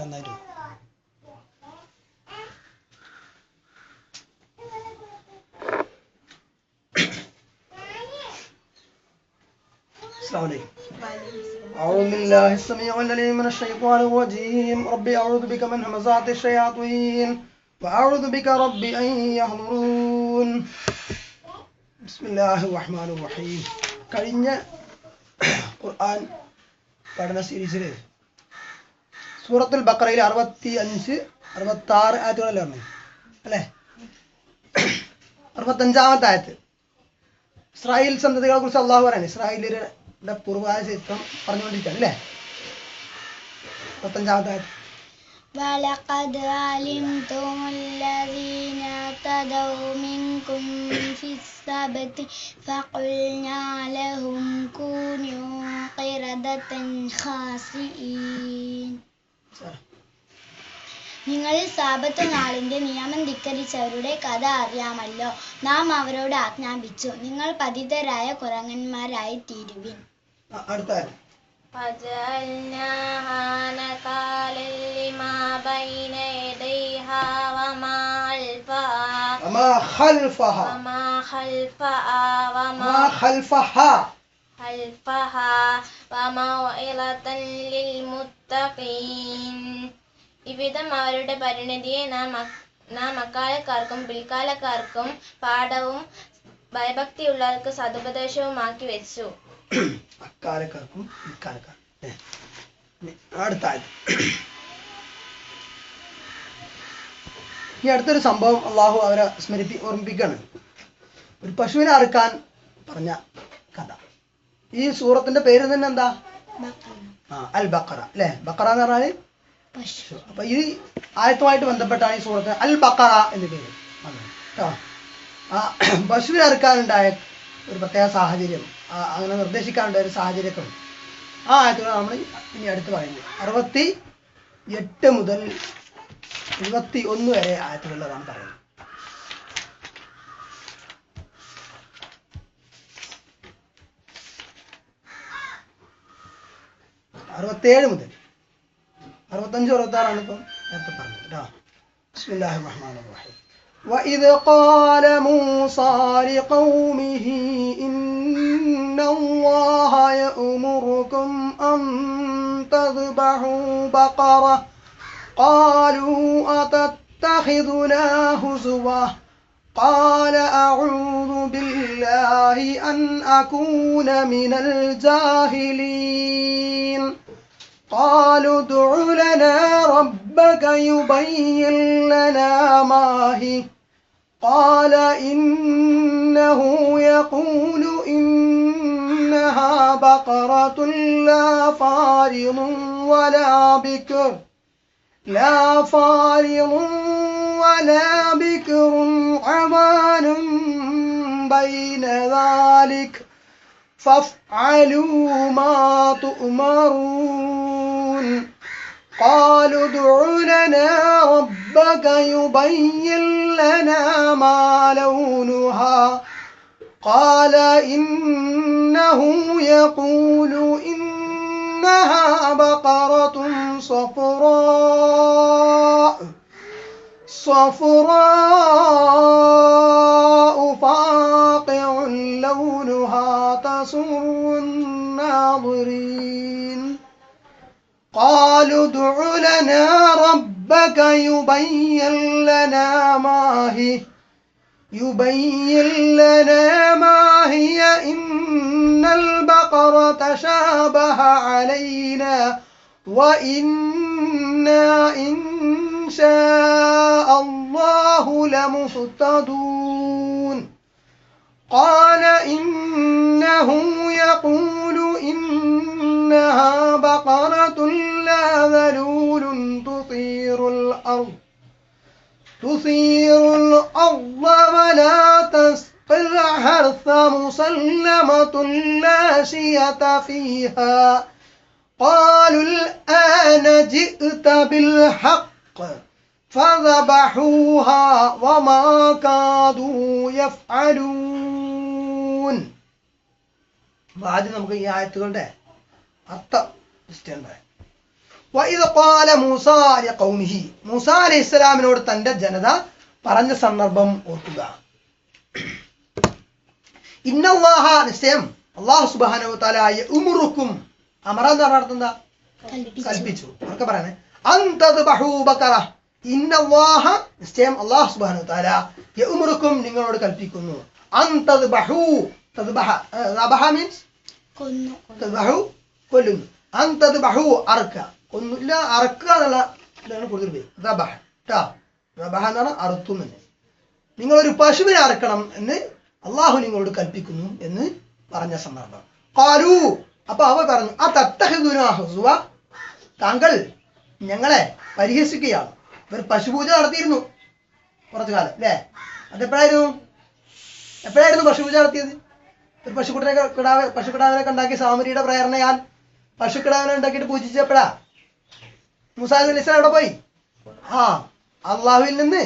നന്നായിട്ട്. السلام عليكم. أعوذ بالله السميع العليم من الشيطان الرجيم. ربي أعوذ بك من همزات الشياطين وأعوذ بك ربي أن يحضرون. بسم الله الرحمن الرحيم. കഴിഞ്ഞ ഖുർആൻ പഠന സീരീസിൽ സൂറത്തുൽ ബഖറയിൽ 65 66 ആയത്തുകളല്ലേ പറഞ്ഞു അല്ലേ? 65-ാമത്തെ ആയത്ത് ഇസ്രായേൽ സന്തതികളെ കുറിച്ച് അള്ളാഹു പറയാണ്. ഇസ്രായേലിന്റെ പൂർവ്വകാല ചരിത്രം പറഞ്ഞുകൊണ്ടിരിക്കുകയാണ് അല്ലേ? 65-ാമത്തെ ആയത്ത് وَلَقَدْ عَلِمْتُمُ الَّذِينَ اعْتَدَوْا مِنكُمْ فِي السَّبْتِ فَقُلْنَا لَهُمْ كُونُوا قِرَدَةً خَاسِئِينَ. നിങ്ങളിൽ സാബത്ത് നാളിന്റെ നിയമം ധിക്കരിച്ചവരുടെ കഥ അറിയാമല്ലോ. നാം അവരോട് ആജ്ഞാപിച്ചു, നിങ്ങൾ പതിതരായ കുരങ്ങന്മാരായി തീരുവിൻ. فَجَعَلْنَاهَا نَكَالًا لِمَا بَيْنَ يَدَيْهَا وَمَا خَلْفَهَا وَمَوْعِظَةً لِلْمُتَّقِينَ. ഇവിധം അവരുടെ പരിണതിയെ നാം അക്കാലക്കാർക്കും പിൽക്കാലക്കാർക്കും പാഠവും ഭയഭക്തിയുള്ളവർക്ക് സതുപദേശവുമാക്കി വെച്ചു. അക്കാലക്കാർക്കും പിൽക്കാലക്കാർക്കും. ഈ അടുത്തൊരു സംഭവം അള്ളാഹു അവരെ ഓർമ്മിപ്പിക്കുകയാണ്. ഒരു പശുവിനെ അറുക്കാൻ പറഞ്ഞ കഥ. ഈ സൂറത്തിന്റെ പേര് തന്നെ എന്താ? അൽ ബഖറ അല്ലെ? ബഖറ എന്ന് പറഞ്ഞാല് പശു. അപ്പൊ ഈ ആയത്തുമായിട്ട് ബന്ധപ്പെട്ടാണ് ഈ സൂറത്തിന് അൽ ബഖറ എന്ന് പേര് വന്നത് കേട്ടോ. ആ പശുവിനെ അറുക്കാനുണ്ടായ ഒരു പ്രത്യേക സാഹചര്യം, അങ്ങനെ നിർദ്ദേശിക്കാനുണ്ടായ ഒരു സാഹചര്യമൊക്കെ ഉണ്ട്. ആ ആയത്തുകൾ നമ്മൾ ഇനി അടുത്ത് പറയുന്നത് 68 മുതൽ 71 വരെ ആയത്തുകളിലാണ് പറയുന്നത്. മുതൽ 65 66 ഇപ്പം നേരത്തെ പറഞ്ഞത് കേട്ടോ. ബിസ്മില്ലാഹിർ റഹ്മാനിർ റഹീം. وَإِذْ قَالَ مُوسَى لِقَوْمِهِ إِنَّ اللَّهَ يَأْمُرُكُمْ أَن تَذْبَحُوا بَقَرَةً قَالُوا أَتَتَّخِذُنَا هُزُوًا قَالَ أَعُوذُ بِاللَّهِ أَنْ أَكُونَ مِنَ الْجَاهِلِينَ. قالوا ادع لنا ربك يبين لنا ما هي قال إنه يقول إنها بقرة لا فارض ولا بكر عوان بين ذلك فافعلوا ما تؤمرون. قالوا ادع لنا ربك يبين لنا ما لونها قال إنه يقول إنها بقرة صفراء فاقع لونها تسر الناظرين. قالوا ادع لنا ربك يبين لنا ما هي إن البقرة شابه علينا وإنا إن شاء الله لمهتدون. قال إنه يقول إنها بقرة لا ذلول تثير الأرض ولا تسقي الحرث مسلمة لا شية فيها. قالوا الآن جئت بالحق فذبحوها وما كادوا يفعلون. ആദ്യം നമുക്ക് ഈ ആയത്തുകളുടെ അർത്ഥം പറയാം. വഇദ് ഖാല മൂസ ലിഖൗമിഹി, മൂസ അലൈഹിസ്സലാമിനോട് തന്റെ ജനത പറഞ്ഞ സന്ദർഭം ഓർക്കുക. ഇന്നല്ലാഹ, നിശ്ചയം അല്ലാഹു സുബ്ഹാനഹു വ തആല യഉമുറുക്കും, അമറ എന്ന് പറഞ്ഞ അർത്ഥം എന്താ? കൽപ്പിച്ചു. ഒക്കെ പറയണേ. അൻതദ്ബഹു ബഖറ, ഇന്നല്ലാഹ, നിശ്ചയം അല്ലാഹു സുബ്ഹാനഹു വ തആല യഉമുറുക്കും, നിങ്ങളോട് കൽപ്പിക്കുന്നു. അൻതദ്ബഹു, തദ്ബഹ ദബഹ മീൻസ് കൊന്നു. തദ്ബഹു കൊല്ലുന്നു. അൻതദ്ബഹു അറുക്കുക, കൊന്നില്ല അറുക്കുക എന്നുള്ള ഇതാണ് കൂടുതൽ പേര്. ദബഹ ട്ടാ, ദബഹ എന്നാണ് അറുത്തു തന്നെ. നിങ്ങളൊരു പശുവിനെ അറുക്കണം എന്ന് അള്ളാഹു നിങ്ങളോട് കൽപ്പിക്കുന്നു എന്ന് പറഞ്ഞ സന്ദർഭം. ഖാലു, അപ്പൊ അവർ പറഞ്ഞു, അതത്തഖിദുനാ ഹുസ്വ, താങ്കൾ ഞങ്ങളെ പരിഹസിക്കുകയാണ്. ഇവർ പശുപൂജ നടത്തിയിരുന്നു കുറച്ചു കാലം അല്ലേ? എപ്പോഴായിരുന്നു പശുപൂജ നടത്തിയത്? ഒരു പശുക്കിടാവിനെ ഉണ്ടാക്കി സാമരിയുടെ പ്രേരണയാൽ പശുക്കിടാവിനെ ഉണ്ടാക്കിയിട്ട് പൂജിച്ചപ്പോഴാ മൂസാ നബി അലൈഹി എവിടെ പോയി? അള്ളാഹുവിൽ നിന്ന്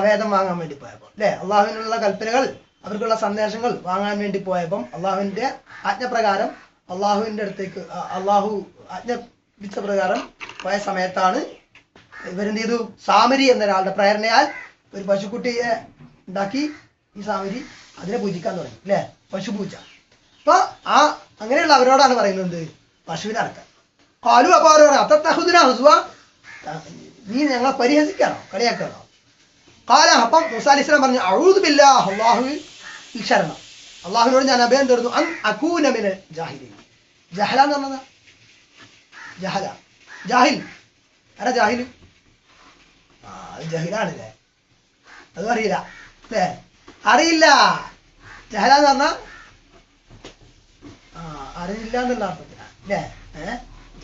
വേദം വാങ്ങാൻ വേണ്ടി പോയപ്പോ അല്ലെ, അള്ളാഹുവിനുള്ള കൽപ്പനകൾ, അവർക്കുള്ള സന്ദേശങ്ങൾ വാങ്ങാൻ വേണ്ടി പോയപ്പം അള്ളാഹുവിന്റെ ആജ്ഞപ്രകാരം അള്ളാഹുവിന്റെ അടുത്തേക്ക് അള്ളാഹു ആജ്ഞാപിച്ച പ്രകാരം പോയ സമയത്താണ് ഇവരെന്ത് ചെയ്തു? സാമരി എന്ന ഒരാളുടെ പ്രേരണയാൽ ഒരു പശുക്കുട്ടിയെ ഉണ്ടാക്കി ഈ സാമരി അതിനെ പൂജിക്കാൻ തുടങ്ങി അല്ലെ, പശുപൂജ. അപ്പൊ അങ്ങനെയുള്ള അവരോടാണ് പറയുന്നത് പശുവിനെ അടക്കാൻ. കാലു, അപ്പൊ അവർ പറഞ്ഞു, അത്തത്തഹുദിന ഹുസ്വ, നീ ഞങ്ങളെ പരിഹസിക്കാണോ, കളിയാക്കാണോ? കാല, അപ്പം മൂസാ അലൈഹി സ്വലാം പറഞ്ഞു, അഊദു ബില്ലാഹ്, അല്ലാഹുവിൽ ശരണം, അള്ളാഹുവിനോട് ഞാൻ അഭയം തേടുന്നു. അൻ അകൂന മിനൽ ജാഹിലീൻ. ജഹല എന്ന് പറഞ്ഞതാ, ജഹല, ജാഹിൽ. ആരാ ജാഹിൽ? അത് ജഹിലാണല്ലേ, അതും അറിയില്ല അല്ലേ? അറിയില്ല. ജഹല എന്ന് പറഞ്ഞ അറിയില്ല എന്നുള്ള അർത്ഥത്തിലാണ് അല്ലേ?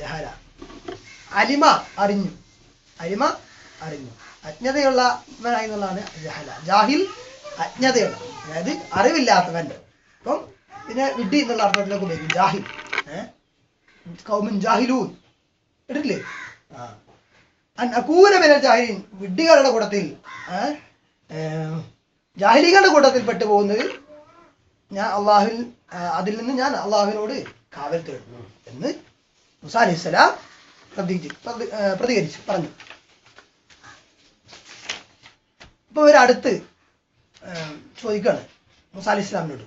ജഹല. അലിമ, അറിഞ്ഞു. അലിമ, അറിഞ്ഞു. അജ്ഞതയുള്ളവനായി എന്നുള്ളതാണ് ജഹല. ജാഹിൽ അജ്ഞതയുള്ള, അതായത് അറിവില്ലാത്തവൻ. അപ്പം പിന്നെ വിഡ്ഢി എന്നുള്ള അർത്ഥത്തിലേക്ക് ഉപയോഗിക്കും ജാഹിൽ. കൗമുൻ ജാഹിലൂൻ ഇട്ടില്ലേ? അകൂന മിനൽ ജാഹിലീൻ, വിഡ്ഢികളുടെ കൂട്ടത്തിൽ, ജാഹിലികളുടെ കൂട്ടത്തിൽ പെട്ടു പോകുന്നത് അതിൽ നിന്ന് ഞാൻ അള്ളാഹുവിനോട് കാവൽ തേടുന്നു എന്ന് മൂസാ അലൈഹിസ്സലാം പ്രതികരിച്ചു, പറഞ്ഞു. ഇപ്പൊ ഇവരടുത്ത് ചോദിക്കാണ് മൂസാ അലൈഹി ഇസ്ലാമിനോട്,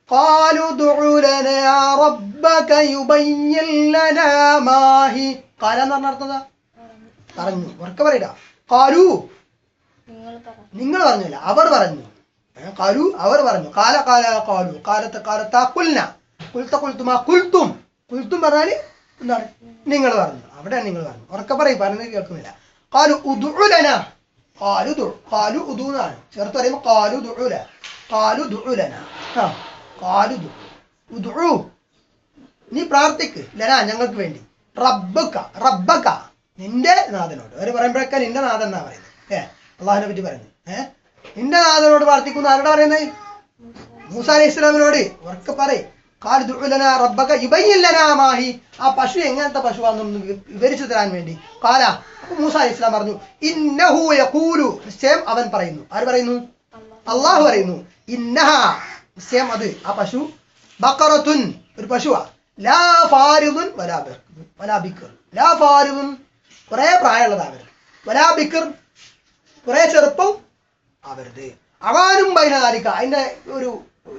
ഖാലു ദുഉ ലനാ റബ്ബക യുബയ്യിൻ ലനാ മാ ഹി. ഖാല എന്ന് പറഞ്ഞ അർത്ഥം എന്താ? പറഞ്ഞു. ഉറക്കെ പറയില്ല. ഖാലു, നിങ്ങൾ പറഞ്ഞില്ല, അവർ പറഞ്ഞു. ഖാലു, അവർ പറഞ്ഞു. ഖാല ഖാല ഖാലു ഖാലത ഖാലത ഖുൽന ഖുൽത ഖുൽതുമാ ഖുൽതും. ഖുൽതും പറഞ്ഞാൽ എന്താണ്? നിങ്ങൾ പറഞ്ഞു. അവിടെ നിങ്ങൾ പറഞ്ഞു. ഉറക്കെ പറയും, പറഞ്ഞത് കേൾക്കുന്നില്ല. ഖാലു ഉദ്ഉ ലനാ, ഖാലു ദുഉ, ഖാലു ഉദു എന്നാണ് ചേർത്ത് പറയുമ്പോൾ ഖാലു ദുഉ ലനാ, ഖാലു ദുഉ ലനാ, ഖാലു ദുഉ, ഉദ്ഉ, നീ പ്രാർത്ഥിക്ക്, ലനാ ഞങ്ങൾക്ക് വേണ്ടി, റബ്ബക, റബ്ബക നിന്റെ നാഥനോട്. അവർ പറയുമ്പോഴൊക്കെ നിന്റെ നാഥൻ എന്നാ പറയുന്നത് അള്ളാഹിനെ പറ്റി പറയുന്നത്. നിന്റെ നാഥനോട് പ്രാർത്ഥിക്കുന്ന ആരോടാ പറയുന്നത്? മൂസാ അലൈഹി ഇസ്ലാമിനോട്. ഉറക്കെ പറയും. ഖാലു ദുഉ ലനാ റബ്ബക യുബയ്യിൻ ലനാ മാ ഹി, ആ പശു എങ്ങനത്തെ പശുവാണെന്ന് വിവരിച്ചു തരാൻ വേണ്ടി. ഖാല, അപ്പോൾ മൂസാ അലൈഹി ഇസ്ലാം പറഞ്ഞു, ഇന്നഹു യഖൂലു, നിശ്ചയം അവൻ പറയുന്നു. ആര് പറയുന്നു? അള്ളാഹു പറയുന്നു. ഇന്നഹ, നിശ്ചയം അത്, ആ പശു, ബഖറത്തുൻ, ഒരു പശുവാ, ലാ ഫാരിദുൻ വലാ ബിക്ർ, ലാ ഫാരിദുൻ കുറെ പ്രായമുള്ളത് അവര്, വലാ ബിക്ർ കുറെ ചെറുപ്പം അവരുത്, അവാനും ബൈനദാലിക അതിന്റെ ഒരു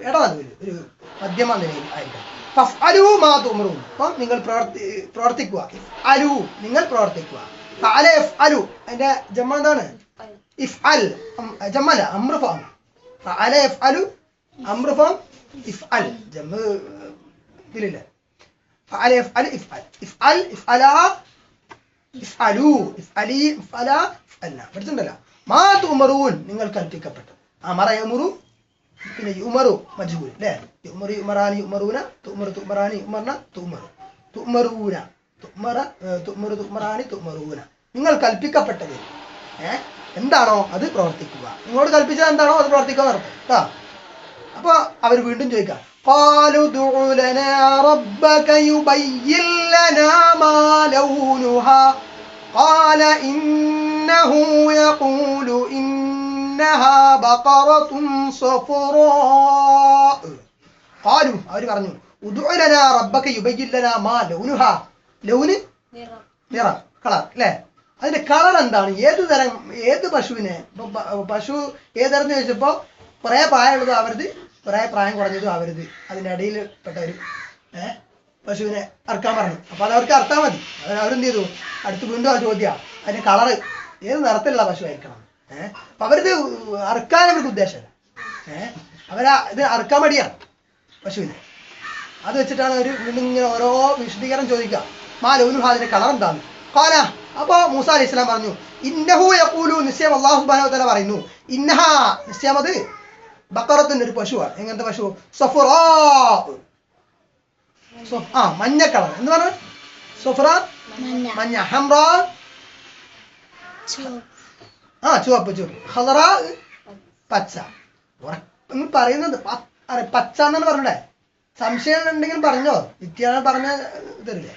ഇടനടുവിൽ ഒരു മധ്യമ നിലയിൽ ആയിരിക്കും. ഫഫ്അലൂ മാ തുഅ്മറൂൻ, അപ്പം നിങ്ങൾ പ്രവർത്തിക്കുക. അലു, നിങ്ങൾ പ്രവർത്തിക്കുക. ഫഅല യഫ്അലു, അതിന്റെ ജമ്മ എന്താണ്? ഇഫ്അൽ, ജമ്മല അംറുഫാം. ഫഅല യഫ്അലു അംറുഫാം ഇഫ്അൽ, ജമ്മ ഇതിലില്ല. ഫഅല യഫ്അൽ ഇഫ്അൽ, ഇഫ്അൽ ഇഫ്അലാ ഇഫ്അലൂ, ഇഫ്അലി ഇഫ്അലാ ഇഫ്അൽനാ. പഠിച്ചിട്ടുണ്ടല്ലോ. മാ തുഅ്മറൂൻ, നിങ്ങൾ കൽപ്പിക്കപ്പെട്ടു. അമറ യഅ്മുറു, പിന്നെ യുമറു മജ്ഹൂൽ അല്ലേ? യുമറു യുമറാനി യുമറൂന, തുഅ്മറു തുഅ്മറാനി യുമർന തുഅ്മറു തുഅ്മറൂന, തുഅ്മറ തുഅ്മറു തുഅ്മറാനി തുഅ്മറൂന. നിങ്ങൾ കൽപ്പിക്കപ്പെട്ടത് എന്താണോ അത് പ്രവർത്തിക്കുക. നിങ്ങളോട് കൽപ്പിച്ചത് എന്താണോ അത് പ്രവർത്തിക്കാൻ നടത്തും. അപ്പൊ അവർ വീണ്ടും ചോദിക്കാം, ഖാലു ദുഉ ലനാ റബ്ബക യുബയ്യിൻ ലനാ മാ ലൗനുഹാ ഖാല ഇന്നഹു യഖൂലു ഇന്നഹാ ബഖറത്തുൻ സഫറാ. ഖാലു, അവർ പറഞ്ഞു, ഉദ്ഉ ലനാ റബ്ബക യുബയ്യിൻ ലനാ മാ ലൗനുഹാ, ലൗന് നിറം കളർ അല്ലേ? അതിന്റെ കളർ എന്താണ്? ഏത് പശുവിനെ പശു ഏതരന്ന് ചോദിച്ചപ്പോ കുറെ പ്രായമുള്ളതും ആവരുത്, കുറെ പ്രായം കുറഞ്ഞതും ആവരുത്, അതിന്റെ ഇടയിൽ പെട്ട ഒരു പശുവിനെ അറക്കാൻ പറഞ്ഞു. അപ്പൊ അത് അവർക്ക് അറത്താൽ മതി. അവരെന്ത് ചെയ്തു? അടുത്ത് വീണ്ടും ആ ചോദ്യം, അതിന്റെ കളറ് ഏത് നിറത്തിലുള്ള പശു ആയിരിക്കണം. അപ്പൊ അവരിത് അറക്കാൻ അവർക്ക് ഉദ്ദേശമല്ല. ഇത് അറക്കാൻ മടിയാണ് പശുവിനെ. അത് വെച്ചിട്ടാണ് അവർ വീണ്ടും ഇങ്ങനെ ഓരോ വിശദീകരണം ചോദിക്കുക. മാലൂനുഹ, അതിന്റെ കളർ എന്താണ്? ഖാല, അപ്പൊ മൂസ അലൈഹി സ്വലാം പറഞ്ഞു, ഇന്നഹു യഖൂലു, നിശ്ചയം അല്ലാഹു സുബ്ഹാനഹു വ തആല പറയുന്നു, ഇന്നഹ, നിശ്ചയം അത് ബഖറത്തുൻ, ഒരു പശുവാണ്. എങ്ങനത്തെ പശു? സഫറാ, മഞ്ഞ കളർ. എന്ന് പറഞ്ഞു സഫറ മഞ്ഞ, ഹംറാ ചുവപ്പ്, ഖളറാ പച്ച. പറയുന്നത് പച്ച എന്നാണ് പറഞ്ഞൂടെ? സംശയം ഉണ്ടെങ്കിൽ പറഞ്ഞോ, വിദ്യാർത്ഥി പറഞ്ഞ തരില്ലേ?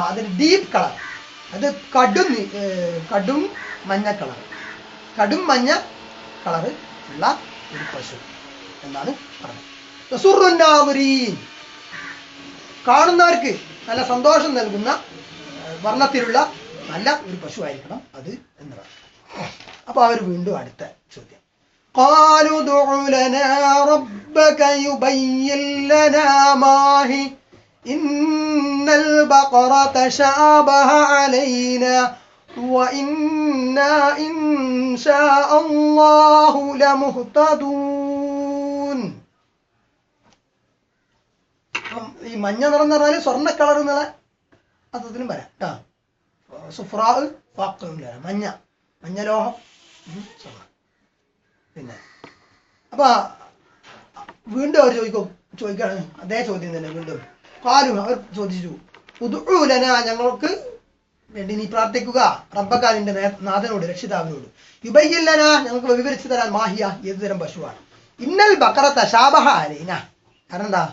അതിന് ഡീപ് കളർ, അത് കടും മഞ്ഞ കളർ, കടും മഞ്ഞ കളർ ഉള്ള ഒരു പശു എന്നാണ് പറഞ്ഞത്. കാണുന്നവർക്ക് നല്ല സന്തോഷം നൽകുന്ന വർണ്ണത്തിലുള്ള നല്ല ഒരു പശു ആയിരിക്കണം അത് എന്നതാണ്. അപ്പൊ അവർ വീണ്ടും അടുത്ത ചോദ്യം, قالوا ادع لنا ربك يبين لنا ما هي إن البقرة تشابه علينا وإنا إن شاء الله لمهتدون. ഈ മഞ്ഞ നിറം എന്ന് പറഞ്ഞാൽ സ്വർണ്ണ കളർ എന്നുള്ള അർത്ഥത്തിനും പറയാം കേട്ടോ. സുഫ്രാ മഞ്ഞ, മഞ്ഞലോഹം, സ്വർണ്ണം. പിന്നെ അപ്പൊ വീണ്ടും അവർ ചോദിക്കാണ് അതേ ചോദ്യം തന്നെ വീണ്ടും. കാലും അവർ ചോദിച്ചു, ഉദ്ഉലന, ഞങ്ങൾക്ക് വേണ്ടി നീ പ്രാർത്ഥിക്കുക, റബ്ബക്കാലിന്റെ നാഥനോട്, രക്ഷിതാവിനോട്, യുബയ്യില്ലന, ഞങ്ങൾക്ക് വിവരിച്ചു തരാൻ, മാഹിയ, ഏതുതരം പശുവാണ്, ഇന്നൽ ബഖറ തശാബഹ അലൈന. കാരണം എന്താ?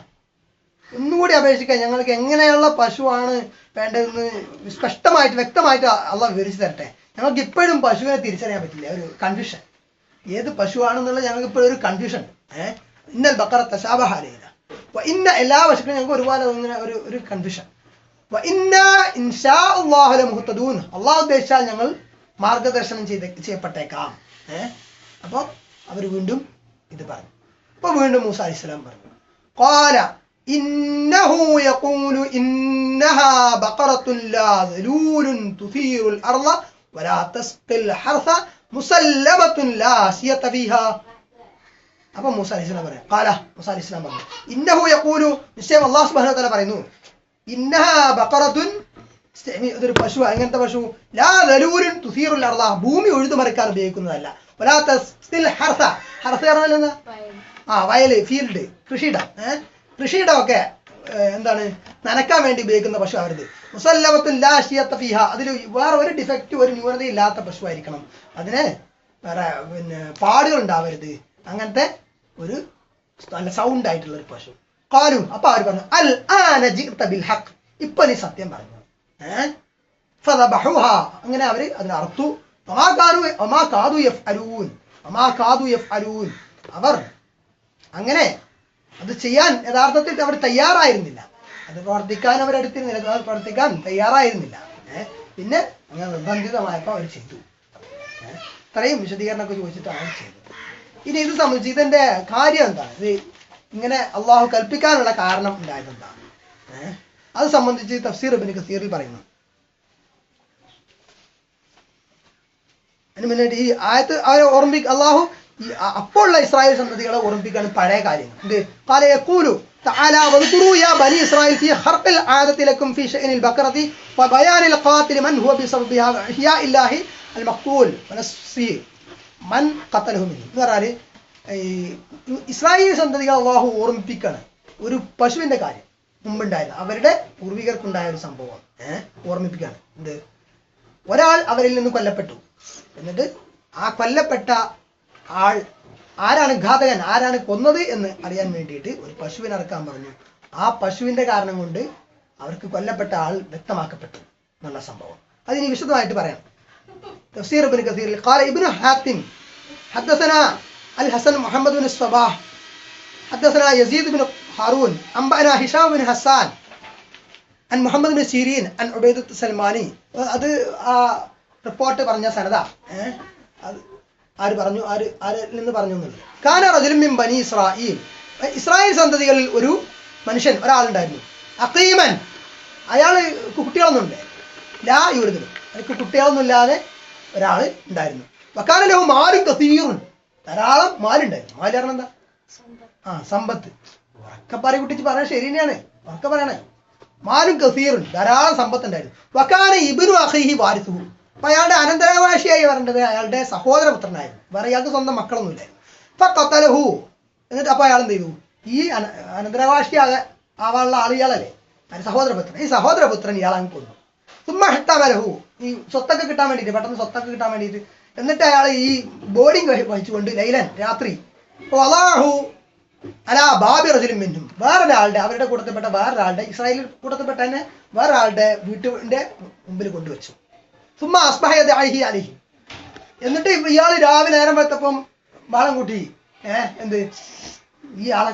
ഒന്നുകൂടി അപേക്ഷിക്കാൻ ഞങ്ങൾക്ക് എങ്ങനെയുള്ള പശുവാണ് വേണ്ടതെന്ന് സ്പഷ്ടമായിട്ട് വ്യക്തമായിട്ട് അള്ളാഹ് വിവരിച്ചു തരട്ടെ. ഞങ്ങൾക്ക് ഇപ്പോഴും പശുവിനെ തിരിച്ചറിയാൻ പറ്റില്ല, ഒരു കൺഫ്യൂഷൻ. ഏത് പശുവാണെന്നുള്ള ഞങ്ങൾക്ക് ഇപ്പോഴും ഒരു കൺഫ്യൂഷൻ. ഇന്നൽ ബഖറ തശാബഹ അലൈന, ഇന്ന എല്ലാ പശുക്കളും ഞങ്ങൾക്ക് ഒരുപാട് ഇങ്ങനെ ഒരു കൺഫ്യൂഷൻ. അള്ളാഹു ഉദ്ദേശിച്ചാൽ ഞങ്ങൾ മാർഗദർശനം ചെയ്യപ്പെട്ടേക്കാം. അപ്പൊ അവർ വീണ്ടും ഇത് പറഞ്ഞു. അപ്പൊ വീണ്ടും മൂസ അലൈഹിസ്സലാം പറഞ്ഞു, ഖാല ഇന്നഹു യഖൂലു ഇന്നഹാ ബഖറത്തുൻ ലാ ദലൂലുൻ തുസീറുൽ അർള വലാ തസ്ഖിൽ ഹർസ മുസല്ലമത്തുൻ ലാ സിയത ഫീഹാ. അപ്പൊ മൂസ അലൈഹിസ്സലാം പറയാം, ഖാല, മൂസ അലൈഹിസ്സലാം പറഞ്ഞു, ഇന്നഹു യഖൂലു, നിശ്ചയം അല്ലാഹു സുബ്ഹാനഹു വ തആല പറയുന്നു, ഇന്നഹാ ബഖറത്തുൻ, ഇതൊരു പശു. എങ്ങനത്തെ പശു? ലാ ദലൂലുൻ തുസീറുൽ അർള, ഭൂമി ഉഴുതുമറിക്കാൻ ഉപയോഗിക്കുന്നതല്ല. വലാ തസ്ഖിൽ ഹർസ, ഹർസ പറഞ്ഞാൽ എന്താ? വയല്, ഫീൽഡ്, കൃഷിയിടം. കൃഷിയിടമൊക്കെ എന്താണ് നനക്കാൻ വേണ്ടി ഉപയോഗിക്കുന്ന പശു ആവരുത്. മുസല്ലമത്തുൻ ലാ ശിയത ഫീഹ, അതിൽ വേറെ ഒരു ഡിഫക്റ്റ്, ഒരു ന്യൂനതയില്ലാത്ത പശു ആയിരിക്കണം. അതിന് വേറെ പാടുകൾ ഉണ്ടാവരുത്. അങ്ങനത്തെ ഒരു നല്ല സൗണ്ട് ആയിട്ടുള്ള ഒരു പശു. ഖാലു, അപ്പൊ അവർ പറഞ്ഞു, അൽ ആന ജിഅത ബിൽ ഹഖ്, ഇപ്പൊ നീ സത്യം പറഞ്ഞു. ഫദബഹുഹ, അങ്ങനെ അവര് അതിനെ അറുത്തു. വമാ കാദു യഫ്അലൂൻ, അവർ അങ്ങനെ അത് ചെയ്യാൻ യഥാർത്ഥത്തിൽ അവർ തയ്യാറായിരുന്നില്ല. അത് പ്രവർത്തിക്കാൻ അവരെടുത്തിരുന്നില്ല, പ്രവർത്തിക്കാൻ തയ്യാറായിരുന്നില്ല. പിന്നെ അങ്ങനെ നിർബന്ധിതമായപ്പോൾ അവർ ചെയ്തു. ഇത്രയും വിശദീകരണമൊക്കെ ചോദിച്ചിട്ടാണ് അവർ ചെയ്തത്. ഇനി ഇത് സംബന്ധിച്ച് ഇതിന്റെ കാര്യം എന്താണ്? ഇത് ഇങ്ങനെ അള്ളാഹു കൽപ്പിക്കാനുള്ള കാരണം ഉണ്ടായത് എന്താണ്? അത് സംബന്ധിച്ച് തഫ്സീർ ഇബ്നു കസീറിൽ പറയുന്നു. അതിന് മുന്നേ ഈ ആയത്ത് അവരെ അള്ളാഹു അപ്പോഴുള്ള ഇസ്രായേൽ സന്തതികളെ ഓർമ്മിപ്പിക്കാണ് പഴയ കാര്യങ്ങൾ. എന്ത്? ഖാല യഖൂലു തആല വദ്കുറൂ യാ ബനി ഇസ്രായേൽ ഫീ ഖർഖിൽ ആദതി ലക്കും ഫീ ശഅനിൽ ബഖറതി വബയാനിൽ ഖാതിൽ മൻ ഹുവ ബിസബ്ബിഹാ ഹിയാ ഇല്ലാഹി അൽ മഖ്തൂൽ വനസ്ഫി മൻ ഖതലഹു മിൻ. എന്ന് പറഞ്ഞാൽ ഇസ്രായേൽ സന്തതികൾ അള്ളാഹു ഓർമ്മിപ്പിക്കാണ് ഒരു പശുവിന്റെ കാര്യം മുമ്പുണ്ടായത്, അവരുടെ പൂർവികർക്കുണ്ടായ ഒരു സംഭവം ഓർമ്മിപ്പിക്കാണ്. എന്ത്? ഒരാൾ അവരിൽ നിന്ന് കൊല്ലപ്പെട്ടു. എന്നിട്ട് ആ കൊല്ലപ്പെട്ട ആൾ ആരാണ് ഘാതകൻ, ആരാണ് കൊന്നത് എന്ന് അറിയാൻ വേണ്ടിയിട്ട് ഒരു പശുവിനെ അറക്കാൻ പറഞ്ഞു. ആ പശുവിന്റെ കാരണം കൊണ്ട് അവർക്ക് കൊല്ലപ്പെട്ട ആൾ വ്യക്തമാക്കപ്പെട്ടു എന്നുള്ള സംഭവം. അതിനി വിശദമായിട്ട് പറയാം. തഫ്സീർ ഇബ്നു കസീർ ഖാല ഇബ്നു ഹാത്തിം ഹദ്ദസനാ അൽ Hasan Muhammad bin സ്വബാഹ് ഹദ്ദസനാ Yazid bin ഹാറൂൻ അംബഅനാ ഹിശാം ബിൻ ഹസ്സാൻ അൻ മുഹമ്മദ് ബിൻ സീരീൻ അൻ ഉബൈദത്ത് സൽമാനി. അത് ആ റിപ്പോർട്ട് പറഞ്ഞ സനദ. അത് ആര് പറഞ്ഞു, ആരിൽ നിന്ന് പറഞ്ഞു എന്നുള്ളത്. കാന റജുലുൻ മിൻ ബനി ഇസ്രായീൽ, ഇസ്രായേൽ സന്തതികളിൽ ഒരു മനുഷ്യൻ, ഒരാളുണ്ടായിരുന്നു. അഖീമൻ, അയാള് കുട്ടികളൊന്നും ഉണ്ട്. ലാ യൂരിദിലും, അയാൾക്ക് കുട്ടികളൊന്നും ഇല്ലാതെ ഒരാൾ ഉണ്ടായിരുന്നു. വക്കാന ലഹു മാലും കസീറുൻ, ധാരാളം മാലുണ്ടായിരുന്നു. മാല് പറഞ്ഞ എന്താ? സമ്പത്ത്. ഉറക്കപ്പാറി കുട്ടിച്ച് പറഞ്ഞാൽ ശരി തന്നെയാണ്, ഉറക്ക പറയണേ. മാലും കസീറുൻ, ധാരാളം സമ്പത്ത് ഉണ്ടായിരുന്നു. വക്കാന ഇബ്നു അഖീഹി വാരിസുഹു, അപ്പൊ അയാളുടെ അനന്തരാവകാശിയായി പറയേണ്ടത് അയാളുടെ സഹോദരപുത്രനായിരുന്നു. വേറെ ഇയാൾക്ക് സ്വന്തം മക്കളൊന്നും ഇല്ലായിരുന്നു. ഫഖതലഹു, എന്നിട്ട് അപ്പൊ അയാൾ എന്ത് ചെയ്തു? ഈ അനന്തരാവകാശി ആവാനുള്ള ആൾ ഇയാളല്ലേ, സഹോദരപുത്രൻ. ഈ സഹോദരപുത്രൻ ഇയാൾ അങ്ങ് കൊന്നു. സുമ്മഹ്തമലഹു, ഈ സ്വത്തൊക്കെ കിട്ടാൻ വേണ്ടിയിട്ട്, പെട്ടെന്ന് സ്വത്തൊക്കെ കിട്ടാൻ വേണ്ടിയിട്ട്. എന്നിട്ട് അയാൾ ഈ ബോഡിങ് വഹിച്ചുകൊണ്ട് ലൈലൻ, രാത്രി, വളാഹു അലാ ബാബി റജുലിൻ മിൻഹും, വേറൊരാളുടെ, അവരുടെ കൂട്ടത്തിൽപ്പെട്ട വേറൊരാളുടെ, ഇസ്രായേലിൽ കൂട്ടത്തിൽപ്പെട്ട തന്നെ വേറൊരാളുടെ വീട്ടിന്റെ മുമ്പിൽ കൊണ്ടുവച്ചു. സുമ്മ അസ്ബഹ അലിഹി അലിഹി, എന്നിട്ട് ഇയാൾ രാവിലെ നേരം വെത്തപ്പം ബാളം കൂട്ടി. എന്ത്, ഈ ആളെ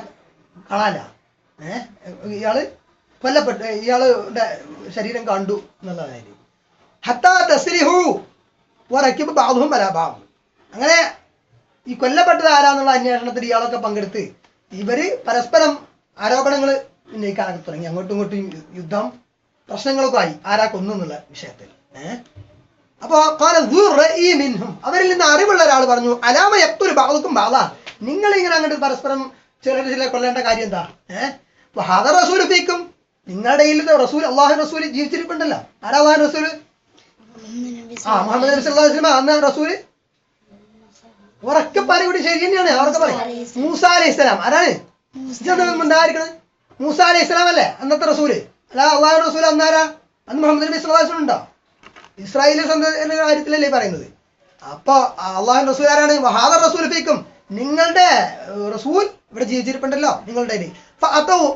കാണാല, ഇയാള് കൊല്ലപ്പെട്ട്, ഇയാളുടെ ശരീരം കണ്ടു എന്നുള്ളതായിരുന്നു. ഹത്താ തസ്രിഹു വറക്കിബ് ബാദുഹും അലാ ബാദ്, അങ്ങനെ ഈ കൊല്ലപ്പെട്ടത് ആരാന്നുള്ള അന്വേഷണത്തിൽ ഇയാളൊക്കെ പങ്കെടുത്ത് ഇവര് പരസ്പരം ആരോപണങ്ങൾ ഉന്നയിക്കാനൊക്കെ തുടങ്ങി. അങ്ങോട്ടും ഇങ്ങോട്ടും യുദ്ധം, പ്രശ്നങ്ങളൊക്കെ ആയി, ആരാ കൊന്നു എന്നുള്ള വിഷയത്തിൽ. അപ്പൊ മിൻഹും, അവരിൽ നിന്ന് അറിവുള്ള ഒരാൾ പറഞ്ഞു, അലാമ യഖ്തുലു ബഅദുകും ബഅദാ, നിങ്ങൾ ഇങ്ങനെ അങ്ങോട്ട് പരസ്പരം ചില കൊല്ലേണ്ട കാര്യം എന്താ? ഹാദാ റസൂലു ഫീക്കും, നിങ്ങളുടെ റസൂൽ, അള്ളാഹു റസൂൽ ജീവിച്ചിരിപ്പുണ്ടല്ലോ. ആരാ അള്ളാഹു റസൂൽ? മുഹമ്മദ് നബി സല്ലല്ലാഹു അലൈഹി വസല്ലം. അന്ന് റസൂല് ഉറക്കെ കൂടി ശരി തന്നെയാണ്. അവർക്ക് പറയാം മൂസ അലൈഹി ഇസ്ലാം. ആരാണ് ഉണ്ടായിരിക്കണത്? മൂസ അലൈഹി ഇസ്ലാം അല്ലേ അന്നത്തെ റസൂല്? അല്ല അള്ളാഹു റസൂൽ അന്നാരാ? അന്ന് മുഹമ്മദ് നബി സല്ലല്ലാഹു അലൈഹി വസല്ലം ഉണ്ടോ? ഇസ്രായേലി കാര്യത്തിലല്ലേ പറയുന്നത്. അപ്പൊ അള്ളാഹു റസൂൽ ആരാണ്? ഹാദാ റസൂൽ ഫീക്കും, നിങ്ങളുടെ റസൂൽ ഇവിടെ ജീവിച്ചിരിപ്പുണ്ടല്ലോ നിങ്ങളുടെ.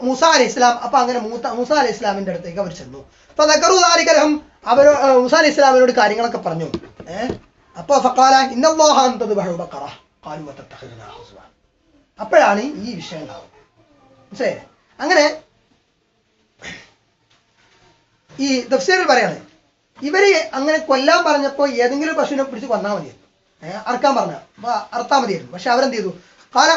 മൂസ അലൈഹി ഇസ്ലാം. അപ്പൊ അങ്ങനെ മൂസ അലൈഹി ഇസ്ലാമിന്റെ അടുത്തേക്ക് അവർ ചെന്നു. അപ്പൊ ദക്കറുദാലിക്കലഹം, അവരോ മൂസ അലൈഹി ഇസ്ലാമിനോട് കാര്യങ്ങളൊക്കെ പറഞ്ഞു. അപ്പൊ ഫഖാല ഇന്നല്ലാഹ അൻതദ്ബഹു ബഖറ ഖാലു വതത്തഖിദുനാ ഹുസ്വ, അപ്പോഴാണ് ഈ വിഷയം ഉണ്ടാവുന്നത്. മനസ്സിലായില്ലേ? അങ്ങനെ ഈ തഫ്സീറിൽ പറയാണ്, ഇവര് അങ്ങനെ കൊല്ലാൻ പറഞ്ഞപ്പോ ഏതെങ്കിലും പശുവിനെ പിടിച്ച് കൊന്നാൽ മതിയായിരുന്നു, അറക്കാൻ പറഞ്ഞ അറുത്താൽ മതിയായിരുന്നു. പക്ഷെ അവരെന്ത് ചെയ്തു?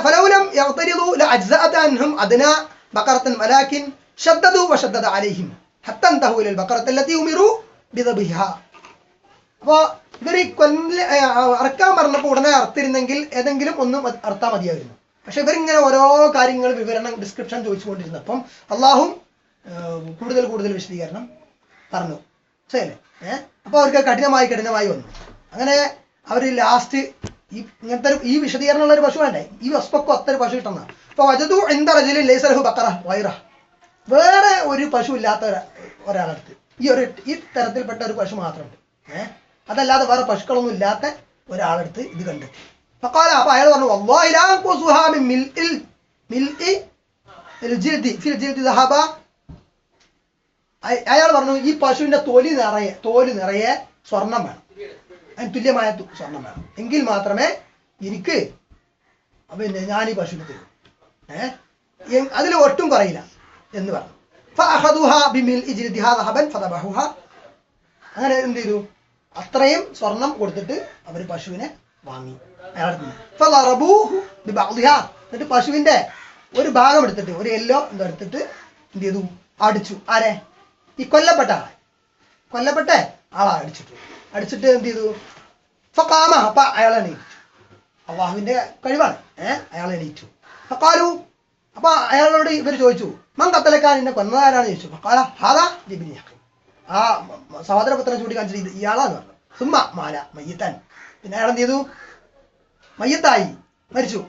ഫലൗലം യഗ്തരിദു ലഅജ്സഅത അൻഹും അദ്നാ ബഖറത്തൻ വലാകിൻ ശദ്ദദു വശദ്ദദ അലൈഹിം ഹത്താ അൻതഹു ഇലൽ ബഖറത്തി അല്ലതി ഉമിറു ബിദബ്ഹിഹാ. അപ്പൊ ഇവർ അറക്കാൻ പറഞ്ഞപ്പോൾ ഉടനെ അറുത്തിരുന്നെങ്കിൽ ഏതെങ്കിലും ഒന്നും അറുത്താൽ മതിയായിരുന്നു. പക്ഷെ ഇവരിങ്ങനെ ഓരോ കാര്യങ്ങൾ വിവരണം, ഡിസ്ക്രിപ്ഷൻ ചോദിച്ചുകൊണ്ടിരുന്നപ്പം അള്ളാഹും കൂടുതൽ വിശദീകരണം പറഞ്ഞു. ശരിയല്ലേ? അപ്പൊ അവർക്ക് കഠിനമായി വന്നു. അങ്ങനെ അവർ ലാസ്റ്റ് ഇങ്ങനത്തെ ഈ വിശദീകരണമുള്ള ഒരു പശു വേണ്ടേ, ഈ വസ്പൊക്കെ ഒത്തൊരു പശു കിട്ടുന്ന. അപ്പൊ വജദു ഇൻദ റജുലിൻ ലൈസ ലഹു ബഖറ ഗൈറ, വേറെ ഒരു പശു ഇല്ലാത്ത ഒരാളടുത്ത് ഈ തരത്തിൽപ്പെട്ട ഒരു പശു മാത്രമുണ്ട്. അതല്ലാതെ വേറെ പശുക്കളൊന്നും ഇല്ലാത്ത ഒരാളടുത്ത് ഇത് കണ്ടെത്തി. ഫഖാല, അപ്പൊ അയാൾ പറഞ്ഞു, വല്ലാഹി ലാ അൻഖുസുഹാ മിൻ മിൽഇ ജിൽദി ദഹബ. അയാൾ പറഞ്ഞു, ഈ പശുവിന്റെ തോല് നിറയെ സ്വർണം വേണം, അതിന് തുല്യമായ സ്വർണം വേണം, എങ്കിൽ മാത്രമേ എനിക്ക് പിന്നെ ഞാൻ ഈ പശുവിനെ തരൂ, അതിൽ ഒട്ടും കുറയില്ല എന്ന് പറഞ്ഞു. അങ്ങനെ എന്ത് ചെയ്തു? അത്രയും സ്വർണം കൊടുത്തിട്ട് അവർ പശുവിനെ വാങ്ങി അയാളുടെ. എന്നിട്ട് പശുവിന്റെ ഒരു ഭാഗം എടുത്തിട്ട്, ഒരു എല്ലോ എന്തോ എടുത്തിട്ട് എന്ത് ചെയ്തു? അടിച്ചു. ആരെ? ഈ കൊല്ലപ്പെട്ട ആളാ അടിച്ചിട്ട് എന്ത് ചെയ്തു? ഫഖാമ, അപ്പൊ അയാൾ എണീറ്റു. അള്ളാഹുവിന്റെ കഴിവാണ്. അയാൾ എണീറ്റു. ഫഖാലു, അപ്പൊ അയാളോട് ഇവർ ചോദിച്ചു, മൻ ഖത്തലക, നിന്നെ കൊന്നതാരാണ് ചോദിച്ചു. ഫഖാല ഹാദാ ജിബ്രീൽ. ആ സഹോദരപുത്രനെ ചൂണ്ടിക്കാണിച്ചിട്ട് ഇയാളാന്ന് പറഞ്ഞു. സുമ്മ മാല മയ്യിത്തൻ, പിന്നെ അയാൾ എന്ത് ചെയ്തു? മയ്യത്തായി, മരിച്ചു.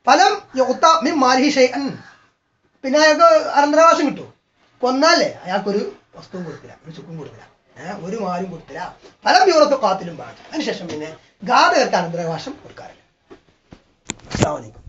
ഫലം യുഖ്ത മിൻ മാലിഹി ഷൈഅൻ, പിന്നെ അയാൾക്ക് അനന്തരാവകാശം കിട്ടും. കൊന്നാലേ അയാൾക്കൊരു വസ്തുവും കൊടുത്തില്ല, ഒരു ചുക്കും കൊടുത്തില്ല, ഒരു മാലും കൊടുത്തില്ല. ഫലം യൂറത്ത് കാത്തിലും പാടില്ല. അതിനുശേഷം പിന്നെ ഘാതകർക്ക് അനന്തരാവകാശം കൊടുക്കാറില്ല. അസ്സലാമു അലൈക്കും.